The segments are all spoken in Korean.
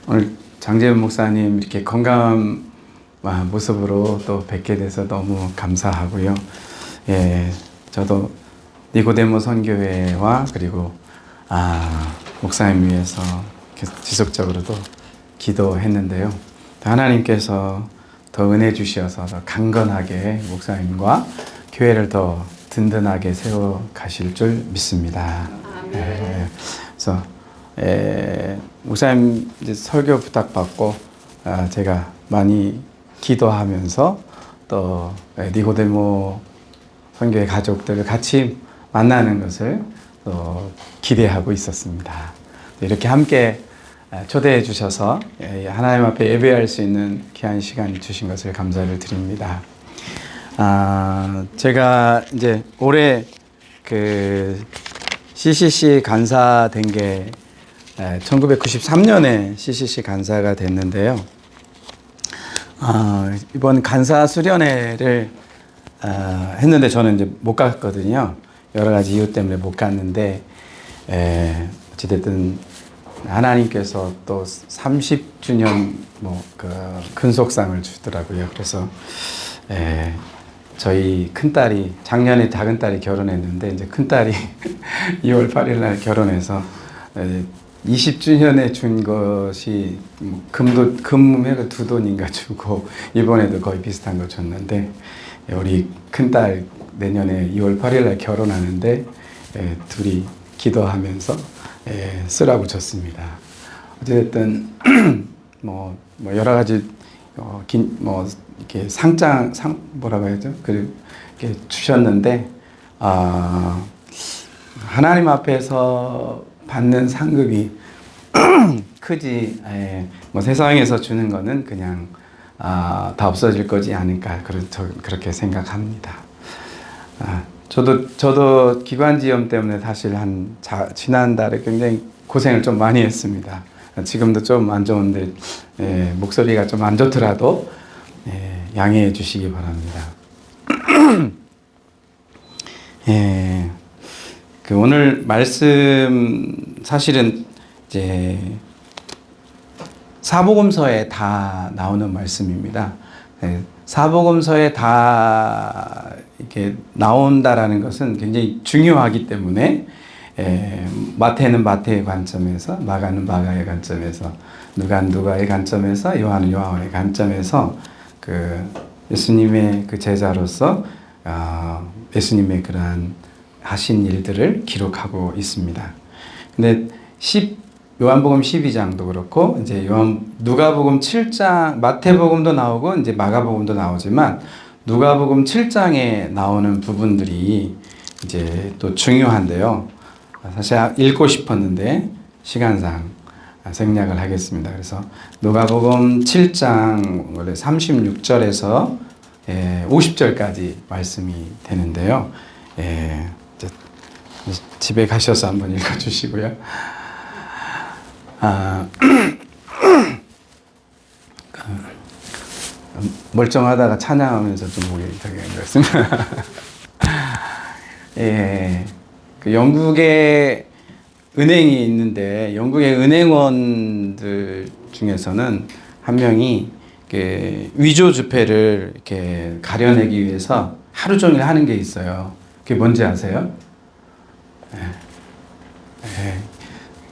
오늘 장재훈 목사님 이렇게 건강한 모습으로 또 뵙게 돼서 너무 감사하고요. 예, 저도 니고데모 선교회와 그리고 목사님 위해서 지속적으로도 기도했는데요. 하나님께서 더 은혜 주셔서 더 강건하게 목사님과 교회를 더 든든하게 세워 가실 줄 믿습니다. 그래서 목사님 이제 설교 부탁받고 제가 많이 기도하면서 또 니고데모 선교회 가족들을 같이 만나는 것을 또 기대하고 있었습니다. 이렇게 함께 초대해 주셔서 하나님 앞에 예배할 수 있는 귀한 시간 주신 것을 감사를 드립니다. 제가 이제 올해 그 CCC 간사 된 게 1993년에 CCC 간사가 됐는데요. 이번 간사 수련회를 했는데 저는 이제 못 갔거든요. 여러 가지 이유 때문에 못 갔는데 어찌됐든 하나님께서 또 30주년 근속상을 주더라고요. 그래서 저희 큰딸이 작년에 작은딸이 결혼했는데 이제 큰딸이 2월 8일 날 결혼해서 20주년에 준 것이 금액을 두 돈인가 주고 이번에도 거의 비슷한 거 줬는데 우리 큰딸 내년에 2월 8일 날 결혼하는데 둘이 기도하면서 쓰라고 줬습니다. 어쨌든 뭐 여러 가지 이렇게 뭐라고 해야죠? 그렇게 주셨는데 하나님 앞에서 받는 상급이 크지 세상에서 주는 거는 그냥 다 없어질 거지 않을까 그렇게 생각합니다. 저도 기관지염 때문에 사실 지난달에 굉장히 고생을 좀 많이 했습니다. 지금도 좀 안 좋은데 목소리가 좀 안 좋더라도 양해해 주시기 바랍니다. 그 오늘 말씀 사실은 이제 사복음서에 다 나오는 말씀입니다. 사복음서에 다 이렇게 나온다라는 것은 굉장히 중요하기 때문에 마태는 마태의 관점에서, 마가는 마가의 관점에서, 누가는 누가의 관점에서, 요한은 요한의 관점에서 그 예수님의 그 제자로서 예수님의 그러한 하신 일들을 기록하고 있습니다. 근데 요한복음 12장도 그렇고 이제 누가복음 7장, 마태복음도 나오고 이제 마가복음도 나오지만 누가복음 7장에 나오는 부분들이 이제 또 중요한데요. 사실 읽고 싶었는데 시간상 생략을 하겠습니다. 그래서 누가복음 7장 원래 36절에서 50절까지 말씀이 되는데요. 집에 가셔서 한번 읽어주시고요. 멀쩡하다가 찬양하면서 좀 목이 되게 안 좋습니다. 그 영국에 은행이 있는데 영국의 은행원들 중에서는 한 명이 위조 지폐를 이렇게 가려내기 위해서 하루 종일 하는 게 있어요. 그게 뭔지 아세요?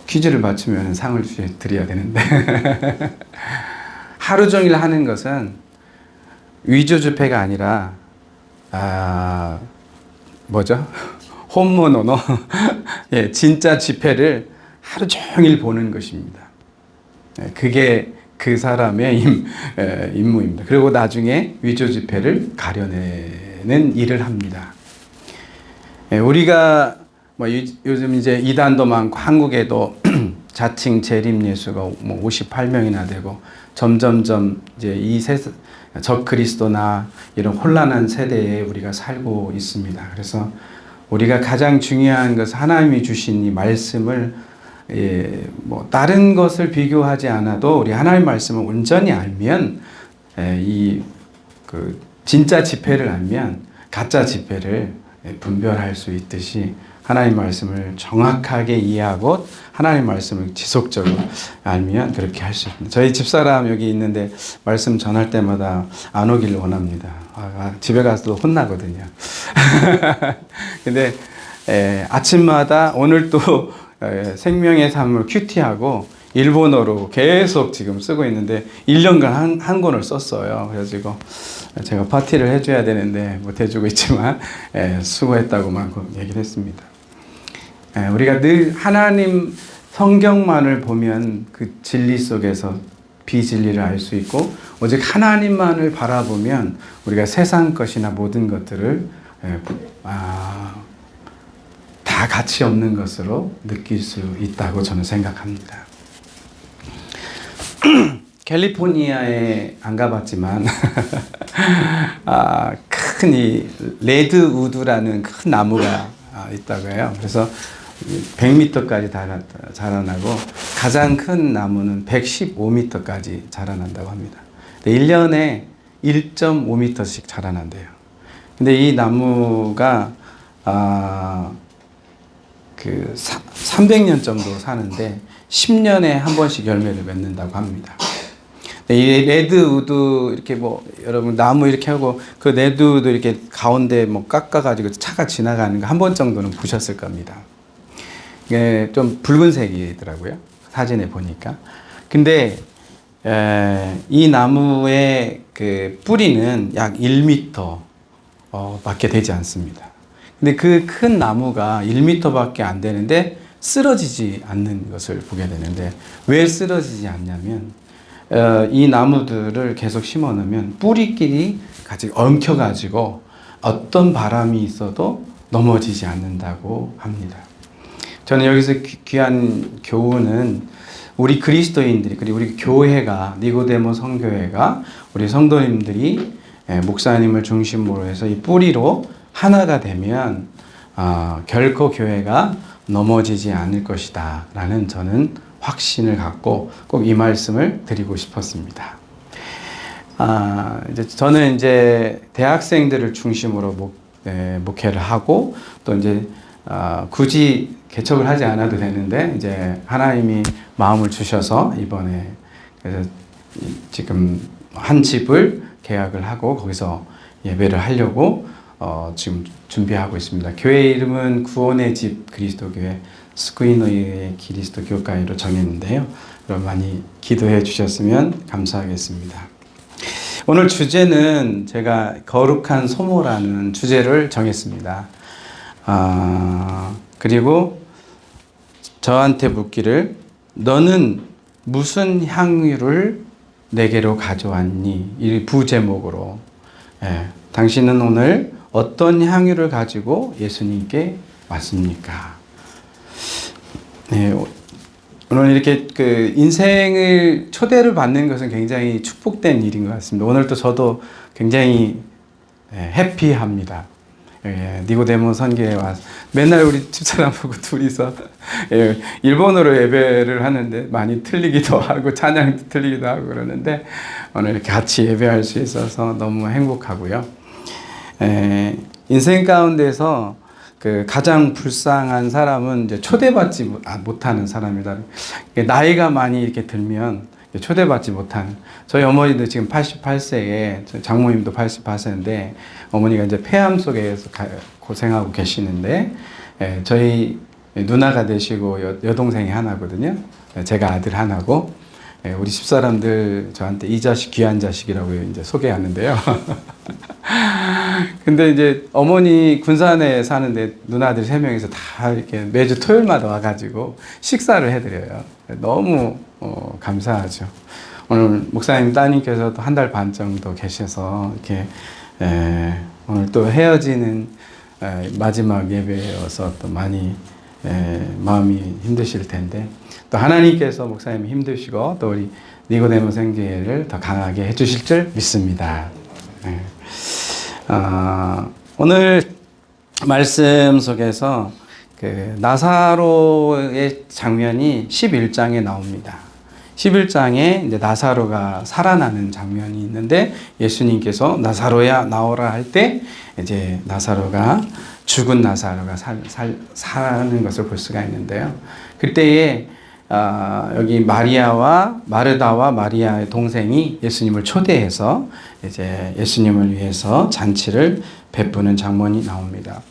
퀴즈를 맞추면 상을 드려야 되는데 하루 종일 하는 것은 위조 지폐가 아니라 뭐죠? 혼모노노 진짜 지폐를 하루 종일 보는 것입니다. 그게 그 사람의 임무입니다. 그리고 나중에 위조 지폐를 가려내는 일을 합니다. 우리가 요즘 이제 이단도 많고 한국에도 자칭 재림 예수가 58명이나 되고 점점점 이제 적그리스도나 이런 혼란한 세대에 우리가 살고 있습니다. 그래서 우리가 가장 중요한 것은 하나님이 주신 이 말씀을 다른 것을 비교하지 않아도 우리 하나님 말씀을 온전히 알면 진짜 지폐를 알면 가짜 지폐를 분별할 수 있듯이 하나님 말씀을 정확하게 이해하고 하나님 말씀을 지속적으로 알면 그렇게 할 수 있습니다. 저희 집사람 여기 있는데 말씀 전할 때마다 안 오기를 원합니다. 집에 가서도 혼나거든요. 근데 아침마다 오늘 또 생명의 삶을 큐티하고 일본어로 계속 지금 쓰고 있는데 1년간 한 권을 썼어요. 그래가지고 제가 파티를 해줘야 되는데 못 해주고 있지만 수고했다고만 얘기를 했습니다. 우리가 늘 하나님 성경만을 보면 그 진리 속에서 비진리를 알 수 있고 오직 하나님만을 바라보면 우리가 세상 것이나 모든 것들을 다 가치 없는 것으로 느낄 수 있다고 저는 생각합니다. 캘리포니아에 안 가봤지만 큰 이 레드우드라는 큰 나무가 있다고 해요. 그래서 100m까지 자라나고 가장 큰 나무는 115m까지 자라난다고 합니다. 1년에 1.5m씩 자라난대요. 근데 이 나무가 300년 정도 사는데 10년에 한 번씩 열매를 맺는다고 합니다. 이 레드우드 이렇게 여러분 나무 이렇게 하고 그 레드우드 이렇게 가운데 깎아가지고 차가 지나가는 거 한 번 정도는 보셨을 겁니다. 이게 좀 붉은색이더라고요. 사진에 보니까. 근데 이 나무의 그 뿌리는 약 1m 밖에 되지 않습니다. 근데 그 큰 나무가 1m 밖에 안 되는데 쓰러지지 않는 것을 보게 되는데 왜 쓰러지지 않냐면 이 나무들을 계속 심어 놓으면 뿌리끼리 같이 엉켜 가지고 어떤 바람이 있어도 넘어지지 않는다고 합니다. 저는 여기서 귀한 교훈은 우리 그리스도인들이 그리고 우리 교회가 니고데모 성교회가 우리 성도님들이 목사님을 중심으로 해서 이 뿌리로 하나가 되면 결코 교회가 넘어지지 않을 것이다 라는 저는 확신을 갖고 꼭 이 말씀을 드리고 싶었습니다. 저는 이제 대학생들을 중심으로 목회를 하고 또 이제 굳이 개척을 하지 않아도 되는데 이제 하나님이 마음을 주셔서 이번에 그래서 지금 한 집을 계약을 하고 거기서 예배를 하려고 지금 준비하고 있습니다. 교회 이름은 구원의 집 그리스도교회 스쿠이노의 그리스도 교회로 정했는데요. 여러분 많이 기도해 주셨으면 감사하겠습니다. 오늘 주제는 제가 거룩한 소모라는 주제를 정했습니다. 그리고 저한테 묻기를 너는 무슨 향유를 내게로 가져왔니? 이 부제목으로 당신은 오늘 어떤 향유를 가지고 예수님께 왔습니까? 오늘 이렇게 그 인생을 초대를 받는 것은 굉장히 축복된 일인 것 같습니다. 오늘 또 저도 굉장히 해피합니다. 니고데모 선교에 와서 맨날 우리 집사람 보고 둘이서 일본어로 예배를 하는데 많이 틀리기도 하고 찬양도 틀리기도 하고 그러는데 오늘 이렇게 같이 예배할 수 있어서 너무 행복하고요. 인생 가운데서 그 가장 불쌍한 사람은 이제 초대받지 못하는 사람이다. 나이가 많이 이렇게 들면 초대받지 못하는. 저희 어머니도 지금 88세에 장모님도 88세인데 어머니가 이제 폐암 속에서 고생하고 계시는데 저희 누나가 되시고 여동생이 하나거든요. 제가 아들 하나고 우리 집사람들 저한테 이 자식 귀한 자식이라고 이제 소개하는데요. 근데 이제 어머니 군산에 사는데 누나들 3명이서 다 이렇게 매주 토요일마다 와가지고 식사를 해드려요. 너무 감사하죠. 오늘 목사님 따님께서도 1달 반 정도 계셔서 이렇게 오늘 또 헤어지는 마지막 예배여서 또 많이 마음이 힘드실 텐데 또 하나님께서 목사님이 힘드시고 또 우리 니고데모 생계를 더 강하게 해주실 줄 믿습니다. 오늘 말씀 속에서 그 나사로의 장면이 11장에 나옵니다. 11장에 이제 나사로가 살아나는 장면이 있는데 예수님께서 나사로야 나오라 할 때 이제 나사로가 죽은 나사로가 사는 것을 볼 수가 있는데요. 그때에 여기 마리아와 마르다와 마리아의 동생이 예수님을 초대해서 이제 예수님을 위해서 잔치를 베푸는 장면이 나옵니다.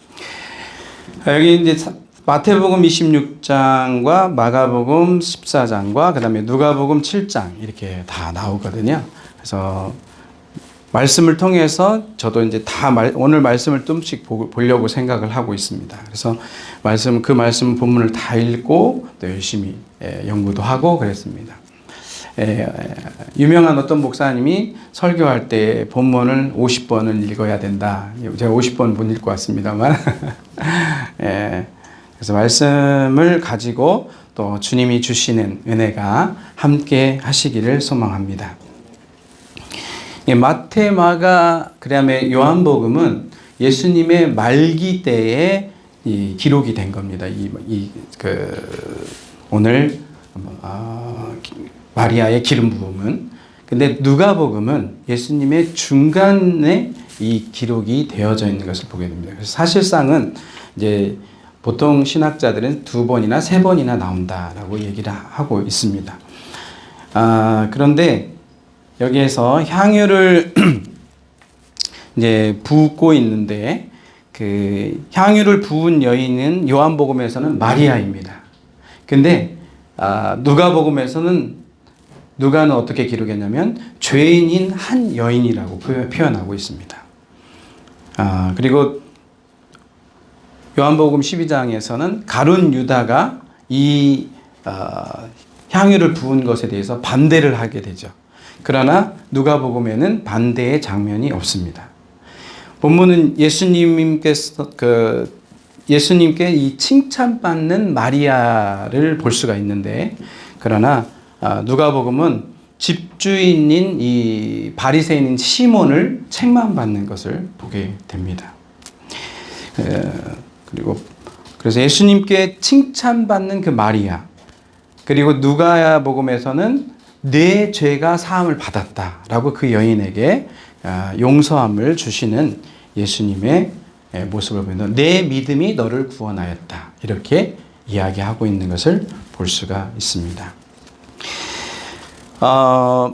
여기 이제 마태복음 26장과 마가복음 14장과 그다음에 누가복음 7장 이렇게 다 나오거든요. 그래서 말씀을 통해서 저도 이제 오늘 말씀을 좀씩 보려고 생각을 하고 있습니다. 그래서 그 말씀 본문을 다 읽고 또 열심히 연구도 하고 그랬습니다. 유명한 어떤 목사님이 설교할 때 본문을 50번을 읽어야 된다. 제가 50번 못 읽고 왔습니다만 그래서 말씀을 가지고 또 주님이 주시는 은혜가 함께 하시기를 소망합니다. 마태, 마가, 그다음에 요한복음은 예수님의 말기 때에 이 기록이 된 겁니다. 오늘 마리아의 기름 부음은. 근데 누가복음은 예수님의 중간에 이 기록이 되어져 있는 것을 보게 됩니다. 그래서 사실상은 이제 보통 신학자들은 2번이나 3번이나 나온다라고 얘기를 하고 있습니다. 그런데 여기에서 향유를 이제 붓고 있는데 그 향유를 부은 여인은 요한복음에서는 마리아입니다. 근데 누가복음에서는 누가는 어떻게 기록했냐면 죄인인 한 여인이라고 표현하고 있습니다. 그리고 요한복음 12장에서는 가룟 유다가 이 향유를 부은 것에 대해서 반대를 하게 되죠. 그러나 누가복음에는 반대의 장면이 없습니다. 본문은 예수님께 이 칭찬받는 마리아를 볼 수가 있는데, 그러나 누가복음은 집주인인 이 바리새인인 시몬을 책망받는 것을 보게 됩니다. 그래서 예수님께 칭찬받는 그 마리아, 그리고 누가복음에서는 내 죄가 사함을 받았다라고 그 여인에게 용서함을 주시는 예수님의 모습을 보면 내 믿음이 너를 구원하였다 이렇게 이야기하고 있는 것을 볼 수가 있습니다.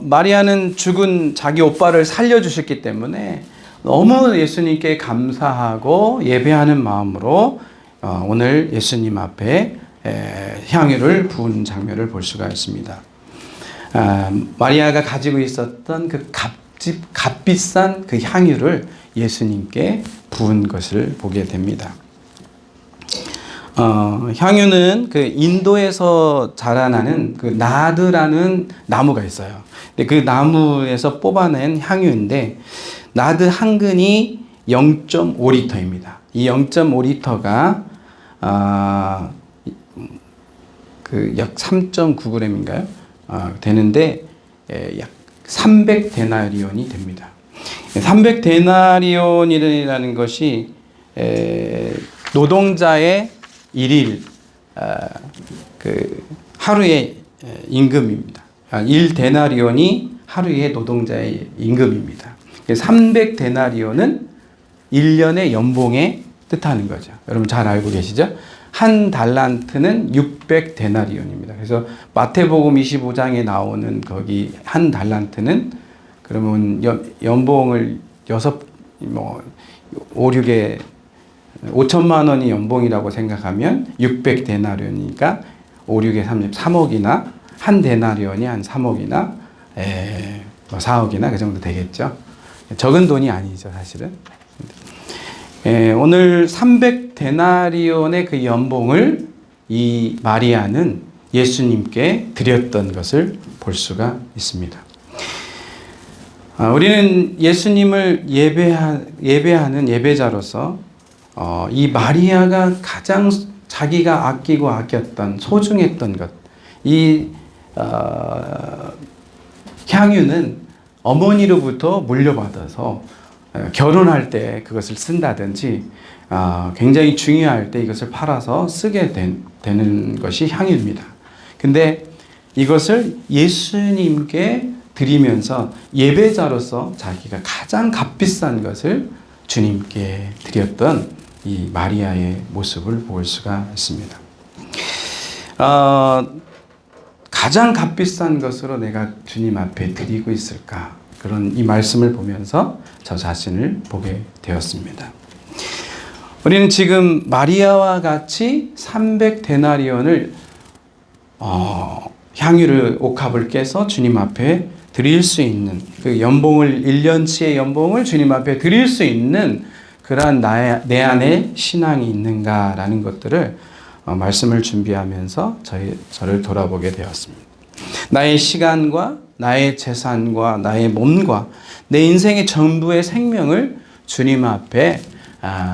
마리아는 죽은 자기 오빠를 살려주셨기 때문에 너무 예수님께 감사하고 예배하는 마음으로 오늘 예수님 앞에 향유를 부은 장면을 볼 수가 있습니다. 마리아가 가지고 있었던 그 값비싼 그 향유를 예수님께 부은 것을 보게 됩니다. 향유는 그 인도에서 자라나는 그 나드라는 나무가 있어요. 근데 그 나무에서 뽑아낸 향유인데 나드 한 근이 0.5리터입니다. 이 0.5리터가 약 3.9g인가요? 되는데 약 300데나리온이 됩니다. 300데나리온이라는 것이 노동자의 일일 하루의 임금입니다. 1데나리온이 하루의 노동자의 임금입니다. 300데나리온은 1년의 연봉에 뜻하는 거죠. 여러분 잘 알고 계시죠? 한 달란트는 600데나리온입니다. 그래서 마태복음 25장에 나오는 거기 한 달란트는 그러면 연봉을 5, 6에 5천만 원이 연봉이라고 생각하면 600데나리온이니까 5, 6에 3억이나 한 데나리온이 한 3억이나 4억이나 그 정도 되겠죠. 적은 돈이 아니죠, 사실은. 오늘 300데나리온의 그 연봉을 이 마리아는 예수님께 드렸던 것을 볼 수가 있습니다. 우리는 예수님을 예배하는 예배자로서 이 마리아가 가장 자기가 아끼고 아꼈던 소중했던 것, 이 향유는 어머니로부터 물려받아서 결혼할 때 그것을 쓴다든지 굉장히 중요할 때 이것을 팔아서 쓰게 되는 것이 향유입니다. 근데 이것을 예수님께 드리면서 예배자로서 자기가 가장 값비싼 것을 주님께 드렸던 이 마리아의 모습을 볼 수가 있습니다. 가장 값비싼 것으로 내가 주님 앞에 드리고 있을까? 그런 이 말씀을 보면서 저 자신을 보게 되었습니다. 우리는 지금 마리아와 같이 300데나리온을 향유를 옥합을 깨서 주님 앞에 드릴 수 있는 그 연봉을 1년치의 연봉을 주님 앞에 드릴 수 있는 그러한 내 안에 신앙이 있는가라는 것들을 말씀을 준비하면서 저를 돌아보게 되었습니다. 나의 시간과 나의 재산과 나의 몸과 내 인생의 전부의 생명을 주님 앞에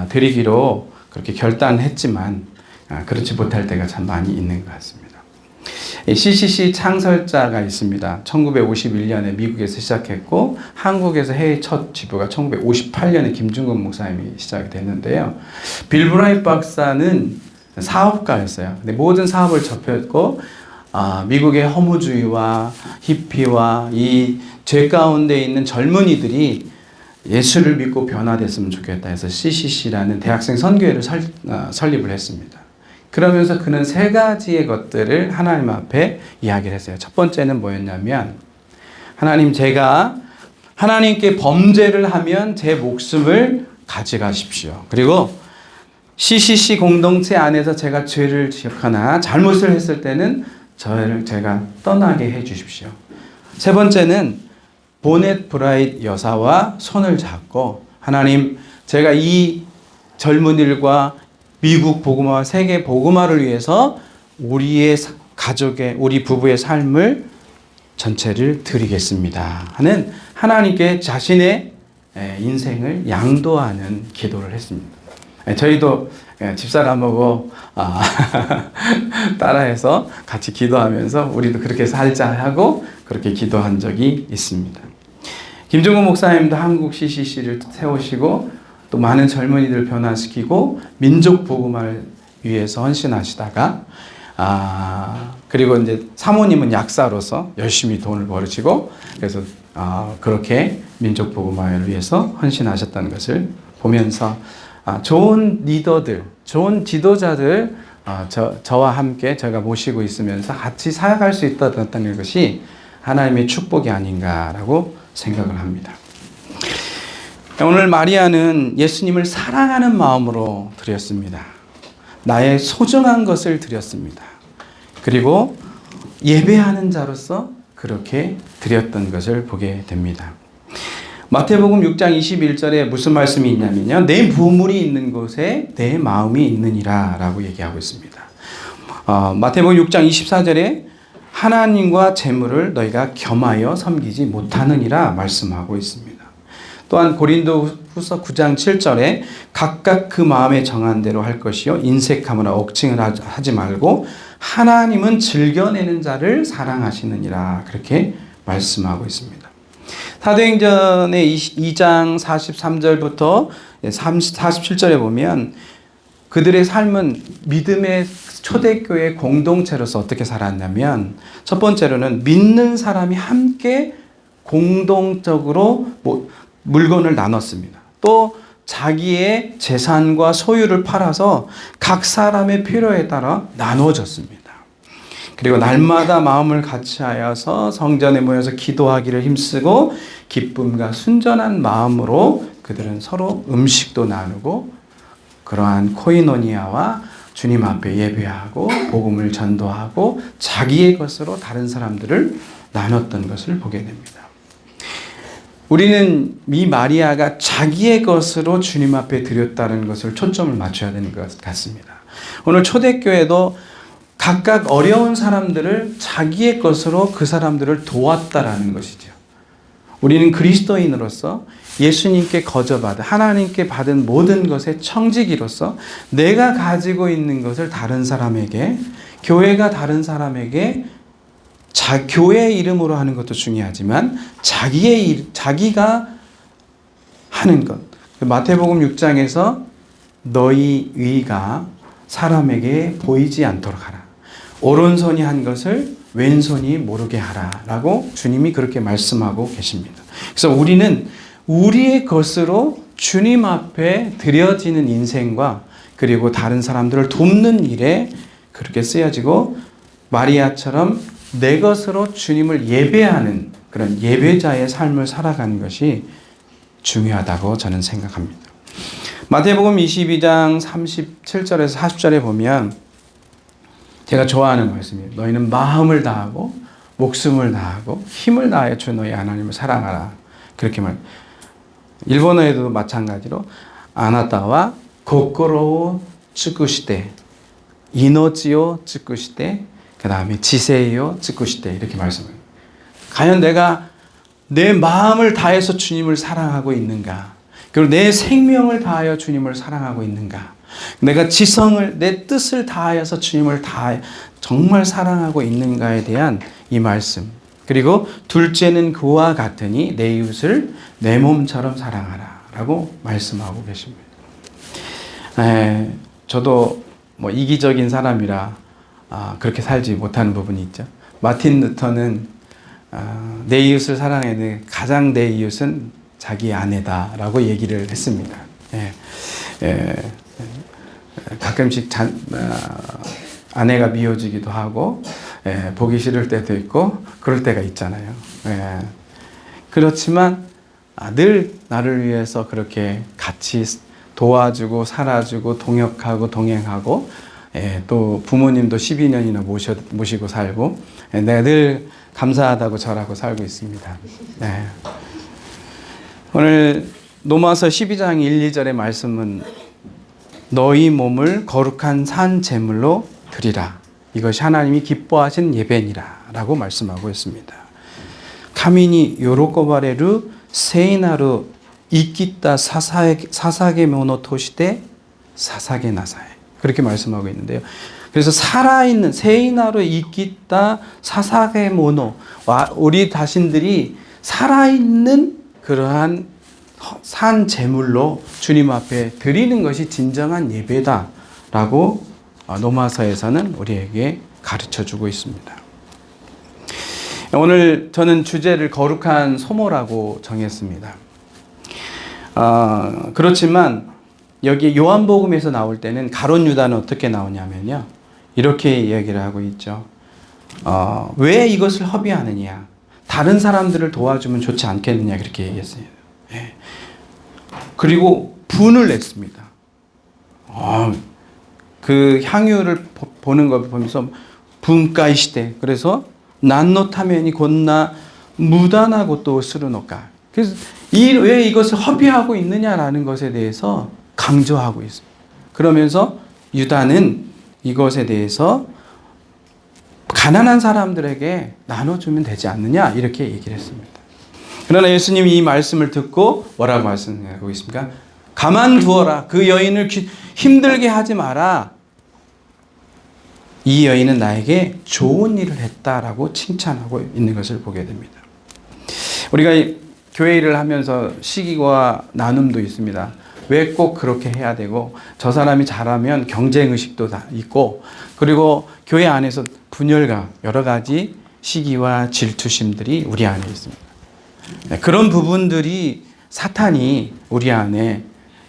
드리기로 그렇게 결단했지만 그렇지 못할 때가 참 많이 있는 것 같습니다. CCC 창설자가 있습니다. 1951년에 미국에서 시작했고 한국에서 해외 첫 지부가 1958년에 김중근 목사님이 시작이 됐는데요. 빌 브라이트 박사는 사업가였어요. 근데 모든 사업을 접했고 미국의 허무주의와 히피와 이 죄 가운데 있는 젊은이들이 예수를 믿고 변화됐으면 좋겠다 해서 CCC라는 대학생 선교회를 설립을 했습니다. 그러면서 그는 3가지의 것들을 하나님 앞에 이야기를 했어요. 첫 번째는 뭐였냐면, 하나님, 제가 하나님께 범죄를 하면 제 목숨을 가져가십시오. 그리고 CCC 공동체 안에서 제가 죄를 지었거나 잘못을 했을 때는 제가 떠나게 해 주십시오. 세 번째는 보넷 브라이트 여사와 손을 잡고, 하나님, 제가 이 젊은이들과 미국 복음화, 세계 복음화를 위해서 우리의 가족의, 우리 부부의 삶을 전체를 드리겠습니다 하는 하나님께 자신의 인생을 양도하는 기도를 했습니다. 저희도 집사람하고 따라해서 같이 기도하면서 우리도 그렇게 살자 하고 그렇게 기도한 적이 있습니다. 김종국 목사님도 한국 CCC를 세우시고 또 많은 젊은이들을 변화시키고 민족 복음화를 위해서 헌신하시다가 그리고 이제 사모님은 약사로서 열심히 돈을 벌으시고 그래서 그렇게 민족 복음화를 위해서 헌신하셨다는 것을 보면서 좋은 리더들, 좋은 지도자들 저와 함께 제가 모시고 있으면서 같이 살아갈 수 있다는 것이 하나님의 축복이 아닌가라고 생각을 합니다. 오늘 마리아는 예수님을 사랑하는 마음으로 드렸습니다. 나의 소중한 것을 드렸습니다. 그리고 예배하는 자로서 그렇게 드렸던 것을 보게 됩니다. 마태복음 6장 21절에 무슨 말씀이 있냐면요, 내 보물이 있는 곳에 내 마음이 있느니라 라고 얘기하고 있습니다. 마태복음 6장 24절에 하나님과 재물을 너희가 겸하여 섬기지 못하느니라 말씀하고 있습니다. 또한 고린도후서 9장 7절에 각각 그 마음에 정한 대로 할 것이요 인색함이나 억칭을 하지 말고 하나님은 즐겨내는 자를 사랑하시느니라 그렇게 말씀하고 있습니다. 사도행전의 2장 43절부터 47절에 보면 그들의 삶은 믿음의 초대교회 공동체로서 어떻게 살았냐면, 첫 번째로는 믿는 사람이 함께 공동적으로 물건을 나눴습니다. 또 자기의 재산과 소유를 팔아서 각 사람의 필요에 따라 나눠줬습니다. 그리고 날마다 마음을 같이하여서 성전에 모여서 기도하기를 힘쓰고 기쁨과 순전한 마음으로 그들은 서로 음식도 나누고 그러한 코이노니아와 주님 앞에 예배하고 복음을 전도하고 자기의 것으로 다른 사람들을 나눴던 것을 보게 됩니다. 우리는 이 마리아가 자기의 것으로 주님 앞에 드렸다는 것을 초점을 맞춰야 되는 것 같습니다. 오늘 초대교회도 각각 어려운 사람들을 자기의 것으로 그 사람들을 도왔다라는 것이죠. 우리는 그리스도인으로서 예수님께 거저받은 하나님께 받은 모든 것의 청지기로서 내가 가지고 있는 것을 다른 사람에게, 교회가 다른 사람에게 교회의 이름으로 하는 것도 중요하지만 자기가 하는 것. 마태복음 6장에서 너희 의가 사람에게 보이지 않도록 하라. 오른손이 한 것을 왼손이 모르게 하라 라고 주님이 그렇게 말씀하고 계십니다. 그래서 우리는 우리의 것으로 주님 앞에 드려지는 인생과 그리고 다른 사람들을 돕는 일에 그렇게 쓰여지고 마리아처럼 내 것으로 주님을 예배하는 그런 예배자의 삶을 살아가는 것이 중요하다고 저는 생각합니다. 마태복음 22장 37절에서 40절에 보면 제가 좋아하는 말씀이에요. 너희는 마음을 다하고 목숨을 다하고 힘을 다하여 주 너희 하나님을 사랑하라. 그렇게 말. 일본어에도 마찬가지로 아나타와 고코로 츠쿠시테 이노치오 츠쿠시테 그 다음에 지세요 츠쿠시테 이렇게 말씀해요. 과연 내가 내 마음을 다해서 주님을 사랑하고 있는가? 그리고 내 생명을 다하여 주님을 사랑하고 있는가? 내가 지성을 내 뜻을 다하여서 주님을 정말 사랑하고 있는가에 대한 이 말씀. 그리고 둘째는 그와 같으니 내 이웃을 내 몸처럼 사랑하라 라고 말씀하고 계십니다. 저도 뭐 이기적인 사람이라 그렇게 살지 못하는 부분이 있죠. 마틴 루터는 내 이웃을 사랑해야 돼. 가장 내 이웃은 자기 아내다라고 얘기를 했습니다. 가끔씩 아내가 미워지기도 하고 보기 싫을 때도 있고 그럴 때가 있잖아요. 그렇지만 늘 나를 위해서 그렇게 같이 도와주고 살아주고 동역하고 동행하고 또 부모님도 12년이나 모시고 살고 내가 늘 감사하다고 절하고 살고 있습니다. 오늘 로마서 12장 1, 2절의 말씀은 너희 몸을 거룩한 산 제물로 드리라. 이것이 하나님이 기뻐하신 예배니라 라고 말씀하고 있습니다. 카미니 요로코바레루 세이나루 이끼따 사사게 모노 토시테 사사게 나사에 그렇게 말씀하고 있는데요. 그래서 살아있는 세이나루 이끼따 사사게 모노 우리 자신들이 살아있는 그러한 산 제물로 주님 앞에 드리는 것이 진정한 예배다라고 로마서에서는 우리에게 가르쳐주고 있습니다. 오늘 저는 주제를 거룩한 소모라고 정했습니다. 그렇지만 여기 요한복음에서 나올 때는 가룟 유다는 어떻게 나오냐면요. 이렇게 이야기를 하고 있죠. 왜 이것을 허비하느냐? 다른 사람들을 도와주면 좋지 않겠느냐? 그렇게 얘기했어요. 그리고 분을 냈습니다. 그 향유를 보는 걸 보면서 분가이 시대. 그래서 난노 타면이 곧나 무단하고 또 스르노까. 그래서 왜 이것을 허비하고 있느냐라는 것에 대해서 강조하고 있습니다. 그러면서 유다는 이것에 대해서 가난한 사람들에게 나눠주면 되지 않느냐 이렇게 얘기를 했습니다. 그러나 예수님이 이 말씀을 듣고 뭐라고 말씀하고 있습니까? 가만두어라. 그 여인을 힘들게 하지 마라. 이 여인은 나에게 좋은 일을 했다라고 칭찬하고 있는 것을 보게 됩니다. 우리가 교회 일을 하면서 시기와 나눔도 있습니다. 왜 꼭 그렇게 해야 되고 저 사람이 잘하면 경쟁의식도 다 있고 그리고 교회 안에서 분열과 여러 가지 시기와 질투심들이 우리 안에 있습니다. 그런 부분들이 사탄이 우리 안에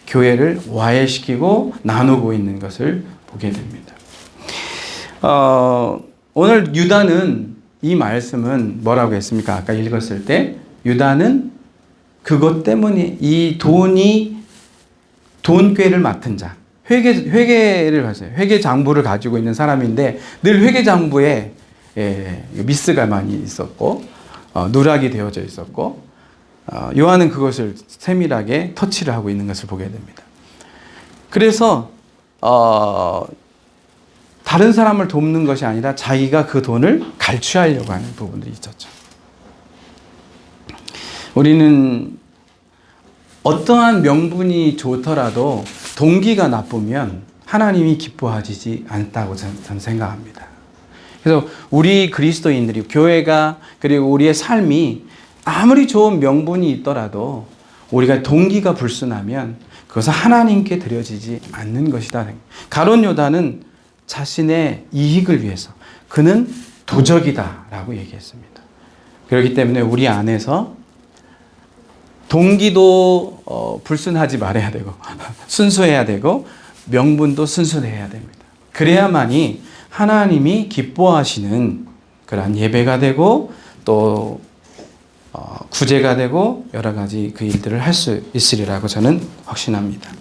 교회를 와해시키고 나누고 있는 것을 보게 됩니다. 오늘 유다는 이 말씀은 뭐라고 했습니까? 아까 읽었을 때 유다는 그것 때문에 이 돈꾀를 맡은 자, 회계를 하세요. 회계 장부를 가지고 있는 사람인데 늘 회계 장부에 미스가 많이 있었고 누락이 되어져 있었고 요한은 그것을 세밀하게 터치를 하고 있는 것을 보게 됩니다. 그래서 다른 사람을 돕는 것이 아니라 자기가 그 돈을 갈취하려고 하는 부분들이 있었죠. 우리는 어떠한 명분이 좋더라도 동기가 나쁘면 하나님이 기뻐하지 않다고 저는 생각합니다. 그래서 우리 그리스도인들이 교회가 그리고 우리의 삶이 아무리 좋은 명분이 있더라도 우리가 동기가 불순하면 그것은 하나님께 드려지지 않는 것이다. 가룟 유다는 자신의 이익을 위해서 그는 도적이다라고 얘기했습니다. 그렇기 때문에 우리 안에서 동기도 불순하지 말아야 되고 순수해야 되고 명분도 순수해야 됩니다. 그래야만이 하나님이 기뻐하시는 그러한 예배가 되고 또 구제가 되고 여러 가지 그 일들을 할 수 있으리라고 저는 확신합니다.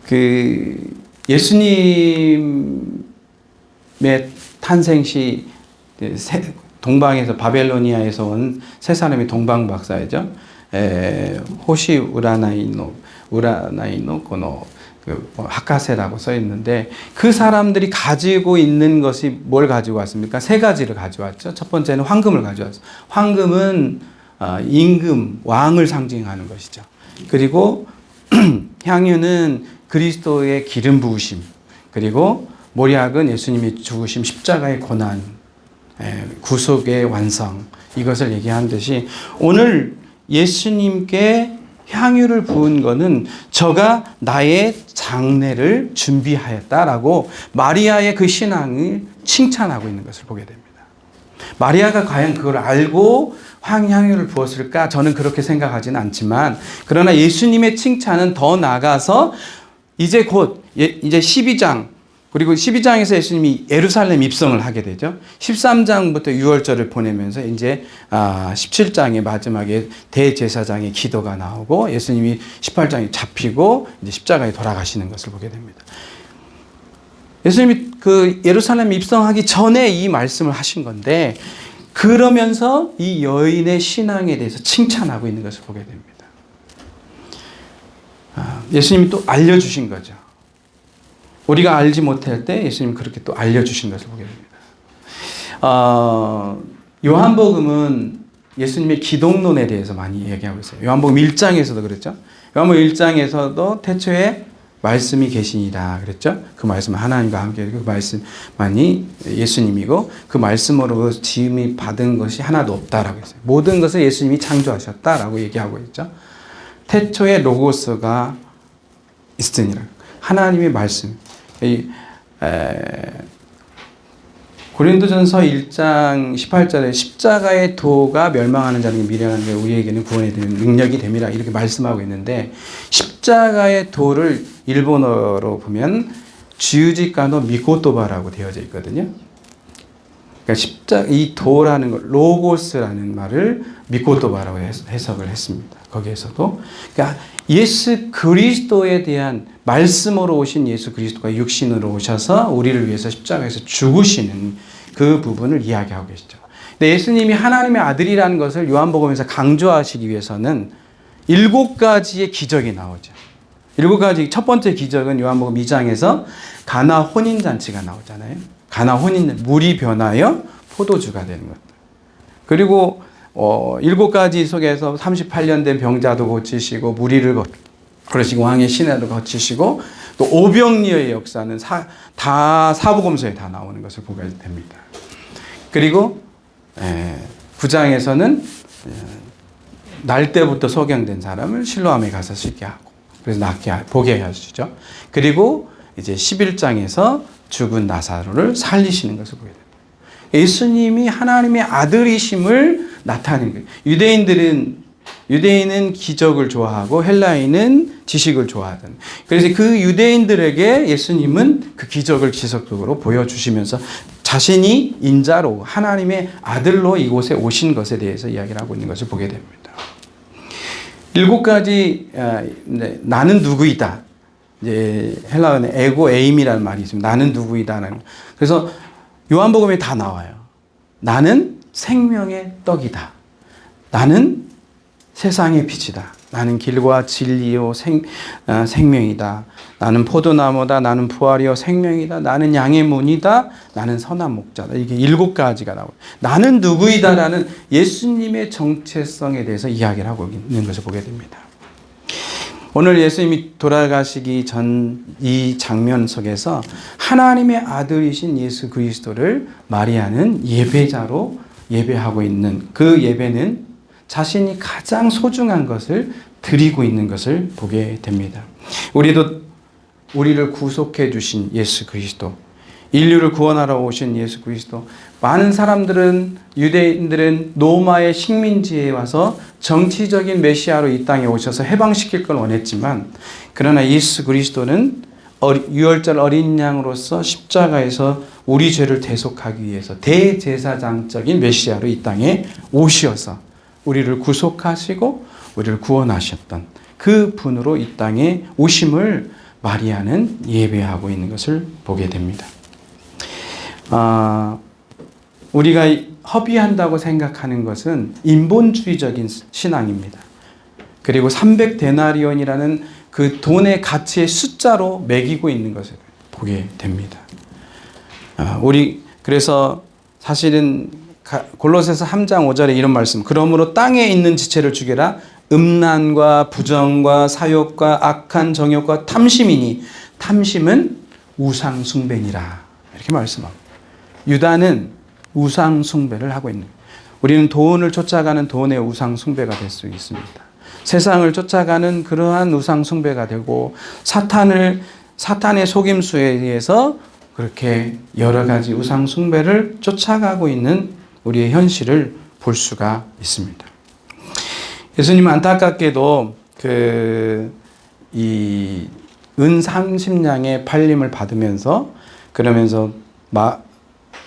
그 예수님의 탄생시 동방에서 바벨로니아에서 온 세 사람이 동방 박사이죠. 호시 우라나이노 고노 하카세라고 써 있는데 그 사람들이 가지고 있는 것이 뭘 가지고 왔습니까? 세 가지를 가져왔죠. 첫 번째는 황금을 가져왔어요. 황금은 임금, 왕을 상징하는 것이죠. 그리고 향유는 그리스도의 기름 부으심, 그리고 모략은 예수님이 죽으심, 십자가의 고난, 구속의 완성, 이것을 얘기한 듯이 오늘 예수님께 향유를 부은 것은 저가 나의 장례를 준비하였다라고 마리아의 그 신앙을 칭찬하고 있는 것을 보게 됩니다. 마리아가 과연 그걸 알고 향유를 부었을까? 저는 그렇게 생각하지는 않지만, 그러나 예수님의 칭찬은 더 나아가서 이제 곧 이제 12장, 그리고 12장에서 예수님이 예루살렘 입성을 하게 되죠. 13장부터 유월절을 보내면서 이제 17장의 마지막에 대제사장의 기도가 나오고 예수님이 18장에 잡히고 이제 십자가에 돌아가시는 것을 보게 됩니다. 예수님이 그 예루살렘 입성하기 전에 이 말씀을 하신 건데, 그러면서 이 여인의 신앙에 대해서 칭찬하고 있는 것을 보게 됩니다. 예수님이 또 알려주신 거죠. 우리가 알지 못할 때 예수님이 그렇게 또 알려주신 것을 보게 됩니다. 요한복음은 예수님의 기독론에 대해서 많이 얘기하고 있어요. 요한복음 1장에서도 그랬죠. 요한복음 1장에서도 태초에 말씀이 계시니라 그랬죠. 그 말씀은 하나님과 함께, 그 말씀만이 예수님이고 그 말씀으로 지음이 받은 것이 하나도 없다라고 했어요. 모든 것을 예수님이 창조하셨다라고 얘기하고 있죠. 태초에 로고스가 있으니라. 하나님의 말씀. 고린도전서 1장 18절에 십자가의 도가 멸망하는 자는 미련한 게 우리에게는 구원이 되는 능력이 됨이라 이렇게 말씀하고 있는데, 십자가의 도를 일본어로 보면 주지카노 미코토바라고 되어져 있거든요. 그러니까 이 도라는 것, 로고스라는 말을 미코토바라고 해석을 했습니다. 거기에서도. 그러니까 예수 그리스도에 대한 말씀으로 오신 예수 그리스도가 육신으로 오셔서 우리를 위해서 십자가에서 죽으시는 그 부분을 이야기하고 계시죠. 근데 예수님이 하나님의 아들이라는 것을 요한복음에서 강조하시기 위해서는 7가지의 기적이 나오죠. 7가지, 첫 번째 기적은 요한복음 2장에서 가나 혼인잔치가 나오잖아요. 가나 혼인, 물이 변하여 포도주가 되는 것. 그리고 7가지 속에서 38년 된 병자도 고치시고 무리를 그러시고 왕의 신하도 거치시고 또 오병이어의 역사는 다 사복음서에 다 나오는 것을 보게 됩니다. 그리고 9장에서는 날 때부터 소경된 사람을 실로암에 가서 씻게 하고 그래서 보게 하시죠. 그리고 이제 11장에서 죽은 나사로를 살리시는 것을 보게 됩니다. 예수님이 하나님의 아들이심을 나타내는 거예요. 유대인은 기적을 좋아하고 헬라인은 지식을 좋아하던. 그래서 그 유대인들에게 예수님은 그 기적을 지속적으로 보여주시면서 자신이 인자로 하나님의 아들로 이곳에 오신 것에 대해서 이야기를 하고 있는 것을 보게 됩니다. 7가지 나는 누구이다. 이제 헬라어는 에고 에임이라는 말이 있습니다. 나는 누구이다라는. 그래서 요한복음에 다 나와요. 나는 생명의 떡이다. 나는 세상의 빛이다. 나는 길과 진리요 생명이다. 나는 포도나무다. 나는 부활이요 생명이다. 나는 양의 문이다. 나는 선한 목자다. 이게 7가지가 나와요. 나는 누구이다라는 예수님의 정체성에 대해서 이야기를 하고 있는 것을 보게 됩니다. 오늘 예수님이 돌아가시기 전 이 장면 속에서 하나님의 아들이신 예수 그리스도를 마리아는 예배자로 예배하고 있는 그 예배는 자신이 가장 소중한 것을 드리고 있는 것을 보게 됩니다. 우리도 우리를 구속해 주신 예수 그리스도, 인류를 구원하러 오신 예수 그리스도. 많은 사람들은, 유대인들은 로마의 식민지에 와서 정치적인 메시아로 이 땅에 오셔서 해방시킬 걸 원했지만, 그러나 예수 그리스도는 유월절 어린 양으로서 십자가에서 우리 죄를 대속하기 위해서 대제사장적인 메시아로 이 땅에 오셔서 우리를 구속하시고 우리를 구원하셨던 그 분으로 이 땅에 오심을 마리아는 예배하고 있는 것을 보게 됩니다. 우리가 허비한다고 생각하는 것은 인본주의적인 신앙입니다. 그리고 300데나리온이라는 그 돈의 가치의 숫자로 매기고 있는 것을 보게 됩니다. 그래서 사실은 골로새서 3장 5절에 이런 말씀, 그러므로 땅에 있는 지체를 죽여라. 음란과 부정과 사욕과 악한 정욕과 탐심이니 탐심은 우상 숭배니라. 이렇게 말씀합니다. 유다는 우상 숭배를 하고 있는 거예요. 우리는 돈을 쫓아가는 돈의 우상 숭배가 될 수 있습니다. 세상을 쫓아가는 그러한 우상 숭배가 되고 사탄의 속임수에 의해서 그렇게 여러 가지 우상 숭배를 쫓아가고 있는 우리의 현실을 볼 수가 있습니다. 예수님은 안타깝게도 이 은 30냥의 팔림을 받으면서 그러면서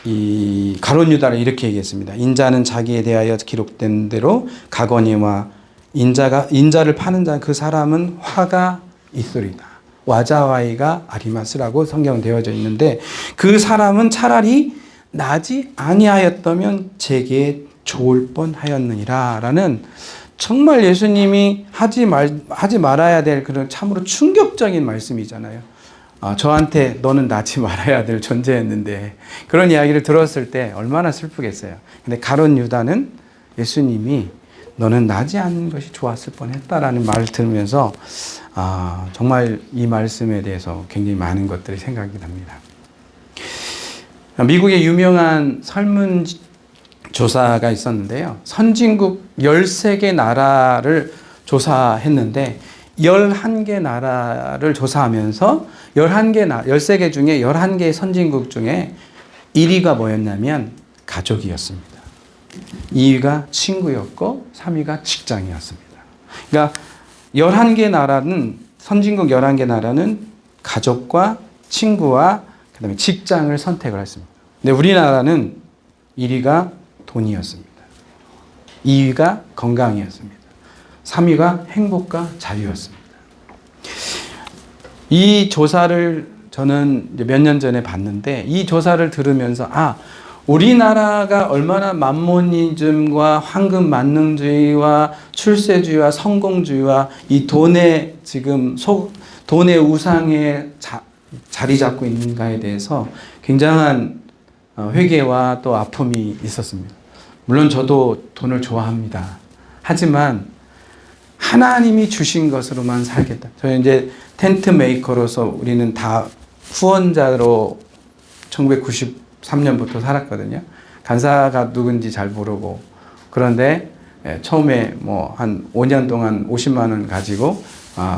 이 가룟 유다를 이렇게 얘기했습니다. 인자는 자기에 대하여 기록된 대로 가거니와 인자를 파는 자 그 사람은 화가 있으리다. 와자와이가 아리마스라고 성경은 되어져 있는데, 그 사람은 차라리 나지 아니하였다면 제게 좋을 뻔하였느니라 라는, 정말 예수님이 하지 말아야 될 그런 참으로 충격적인 말씀이잖아요. 저한테 너는 나지 말아야 될 존재였는데, 그런 이야기를 들었을 때 얼마나 슬프겠어요. 근데 가룟 유다는 예수님이 너는 나지 않는 것이 좋았을 뻔했다라는 말을 들으면서 정말 이 말씀에 대해서 굉장히 많은 것들이 생각이 납니다. 미국의 유명한 설문조사가 있었는데요. 선진국 13개 나라를 조사했는데 11개 나라를 조사하면서 13개 중에 11개의 선진국 중에 1위가 뭐였냐면 가족이었습니다. 2위가 친구였고 3위가 직장이었습니다. 그러니까 11개 나라는, 선진국 11개 나라는 가족과 친구와 그다음에 직장을 선택을 했습니다. 근데 우리나라는 1위가 돈이었습니다. 2위가 건강이었습니다. 3위가 행복과 자유였습니다. 이 조사를 저는 몇 년 전에 봤는데, 이 조사를 들으면서 우리나라가 얼마나 만모니즘과 황금 만능주의와 출세주의와 성공주의와 이 돈의 지금 돈의 우상에 자리 잡고 있는가에 대해서 굉장한 회개와 또 아픔이 있었습니다. 물론 저도 돈을 좋아합니다. 하지만 하나님이 주신 것으로만 살겠다. 저희 이제 텐트 메이커로서 우리는 다 후원자로 1993년부터 살았거든요. 간사가 누군지 잘 모르고, 그런데 처음에 뭐 한 5년 동안 50만 원 가지고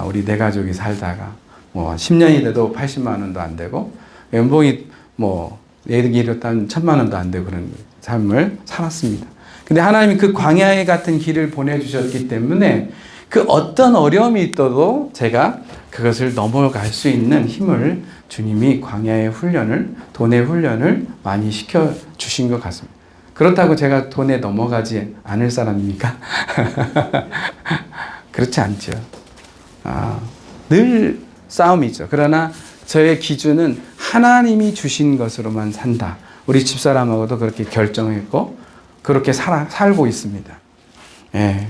우리 네 가족이 살다가 뭐 10년이 돼도 80만 원도 안 되고, 연봉이 뭐 얘기로 한 1,000만 원도 안 되고 그런 삶을 살았습니다. 근데 하나님이 그 광야에 같은 길을 보내주셨기 때문에 그 어떤 어려움이 있어도 제가 그것을 넘어갈 수 있는 힘을 주님이 광야의 훈련을, 돈의 훈련을 많이 시켜주신 것 같습니다. 그렇다고 제가 돈에 넘어가지 않을 사람입니까? 그렇지 않죠. 늘 싸움이죠. 그러나 저의 기준은 하나님이 주신 것으로만 산다. 우리 집사람하고도 그렇게 결정했고 그렇게 살고 있습니다. 예.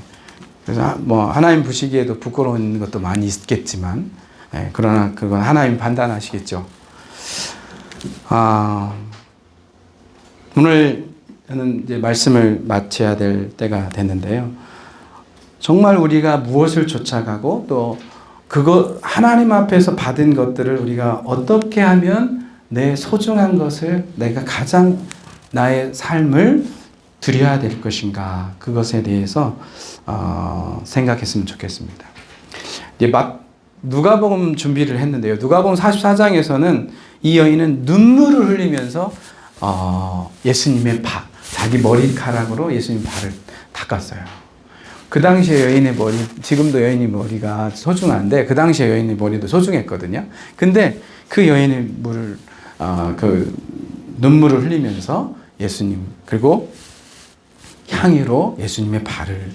그래서 뭐 하나님 보시기에도 부끄러운 것도 많이 있겠지만, 그러나 그건 하나님 판단하시겠죠. 오늘 저는 이제 말씀을 마쳐야 될 때가 됐는데요. 정말 우리가 무엇을 쫓아가고 또 그거 하나님 앞에서 받은 것들을 우리가 어떻게 하면 내 소중한 것을, 내가 가장 나의 삶을 드려야 될 것인가, 그것에 대해서 생각했으면 좋겠습니다. 이제 누가복음 준비를 했는데요. 누가복음 44장에서는 이 여인은 눈물을 흘리면서 예수님의 자기 머리카락으로 예수님 발을 닦았어요. 그 당시에 여인의 머리, 지금도 여인의 머리가 소중한데 그 당시에 여인의 머리도 소중했거든요. 근데 그 여인의 그 눈물을 흘리면서 예수님, 그리고 향유로 예수님의 발을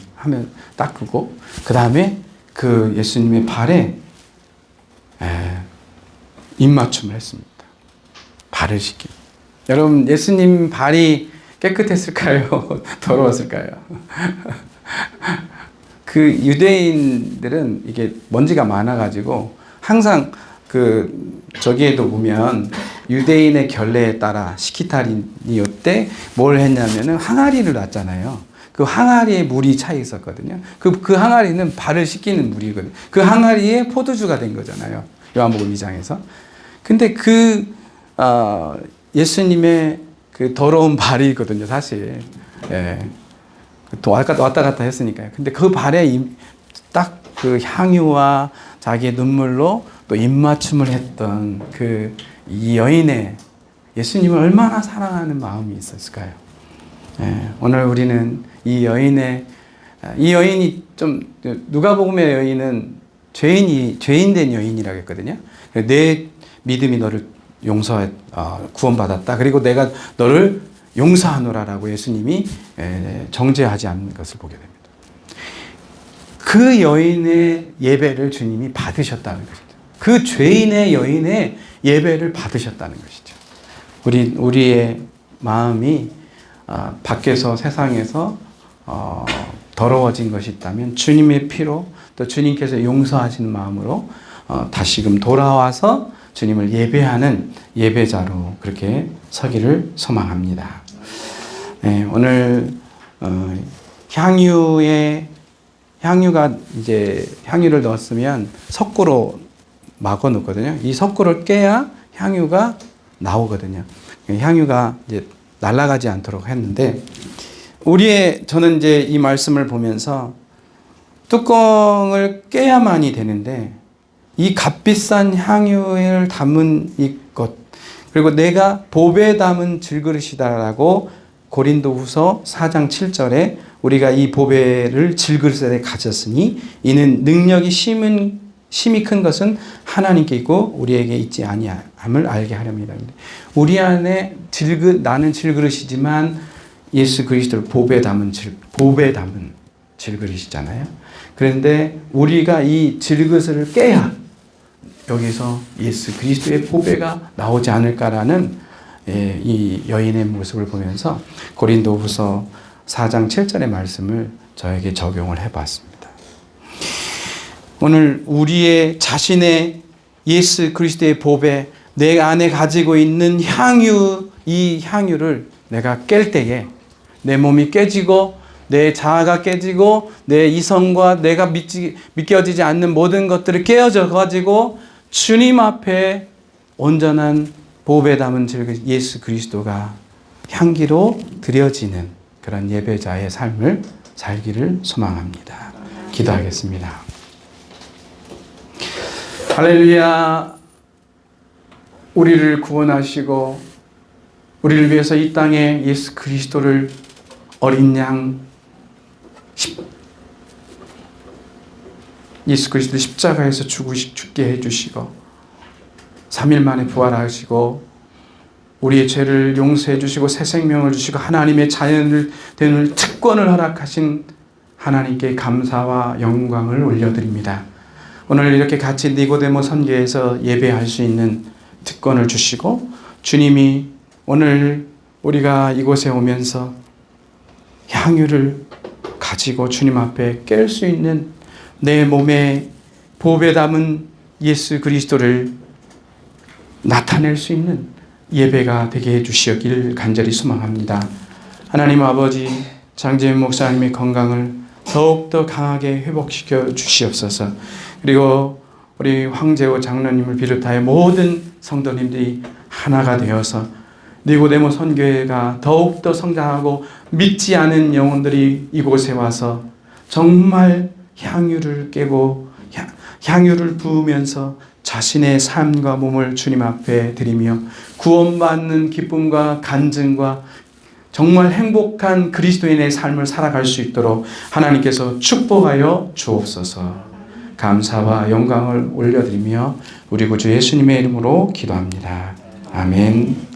닦고, 그 다음에 그 예수님의 발에 입맞춤을 했습니다. 발을 씻기. 여러분, 예수님 발이 깨끗했을까요? 더러웠을까요? 그 유대인들은 이게 먼지가 많아가지고 항상 저기에도 보면 유대인의 결례에 따라 시키타리니요때 뭘 했냐면은 항아리를 놨잖아요. 그 항아리에 물이 차 있었거든요. 그 항아리는 발을 씻기는 물이거든요. 그 항아리에 포도주가 된 거잖아요. 요한복음 2장에서. 근데 예수님의 그 더러운 발이거든요, 사실. 예. 또 왔다 갔다 했으니까요. 근데 그 발에 딱 그 향유와 자기의 눈물로 또 입맞춤을 했던 이 여인의 예수님을 얼마나 사랑하는 마음이 있었을까요? 예. 오늘 우리는 이 여인이 좀, 누가복음의 여인은 죄인된 여인이라고 했거든요. 내 믿음이 너를 구원받았다. 그리고 내가 너를 용서하노라라고 예수님이 정죄하지 않는 것을 보게 됩니다. 그 여인의 예배를 주님이 받으셨다는 것이죠. 그 죄인의 여인의 예배를 받으셨다는 것이죠. 우리의 마음이 밖에서 세상에서 더러워진 것이 있다면 주님의 피로 또 주님께서 용서하시는 마음으로 다시금 돌아와서 주님을 예배하는 예배자로 그렇게 서기를 소망합니다. 네, 오늘 향유가 이제 향유를 넣었으면 석고로 막아 놓거든요. 이 석고를 깨야 향유가 나오거든요. 향유가 이제 날아가지 않도록 했는데 저는 이제 이 말씀을 보면서 뚜껑을 깨야만이 되는데 이 값비싼 향유를 담은 이것, 그리고 내가 보배에 담은 질그릇이다라고 고린도후서 4장 7절에 우리가 이 보배를 질그릇에 가졌으니 이는 능력이 심히 큰 것은 하나님께 있고 우리에게 있지 아니함을 알게 하렵니다. 우리 안에 나는 질그릇이지만 예수 그리스도를 보배에 담은 질그릇이잖아요. 그런데 우리가 이 질그릇을 깨야 여기서 예수 그리스도의 보배가 나오지 않을까라는 이 여인의 모습을 보면서 고린도후서 4장 7절의 말씀을 저에게 적용을 해봤습니다. 오늘 우리의 자신의 예수 그리스도의 보배, 내 안에 가지고 있는 이 향유를 내가 깰 때에 내 몸이 깨지고 내 자아가 깨지고 내 이성과 내가 믿겨지지 않는 모든 것들이 깨어져 가지고 주님 앞에 온전한 보배 담은 예수 그리스도가 향기로 드려지는 그런 예배자의 삶을 살기를 소망합니다. 기도하겠습니다. 할렐루야. 우리를 구원하시고 우리를 위해서 이 땅에 예수 그리스도를 어린 양 예수 그리스도 십자가에서 죽게 해주시고 3일 만에 부활하시고 우리의 죄를 용서해 주시고 새 생명을 주시고 하나님의 자녀를 되는 특권을 허락하신 하나님께 감사와 영광을 올려드립니다. 오늘 이렇게 같이 니고데모 선교에서 예배할 수 있는 특권을 주시고 주님이 오늘 우리가 이곳에 오면서 향유를 가지고 주님 앞에 깰 수 있는 내 몸에 보배 담은 예수 그리스도를 나타낼 수 있는 예배가 되게 해주시길 간절히 소망합니다. 하나님 아버지, 장재윤 목사님의 건강을 더욱더 강하게 회복시켜 주시옵소서. 그리고 우리 황재호 장로님을 비롯하여 모든 성도님들이 하나가 되어서 니고데모 선교회가 더욱더 성장하고 믿지 않은 영혼들이 이곳에 와서 정말 향유를 깨고 향유를 부으면서 자신의 삶과 몸을 주님 앞에 드리며 구원받는 기쁨과 간증과 정말 행복한 그리스도인의 삶을 살아갈 수 있도록 하나님께서 축복하여 주옵소서. 감사와 영광을 올려드리며 우리 구주 예수님의 이름으로 기도합니다. 아멘.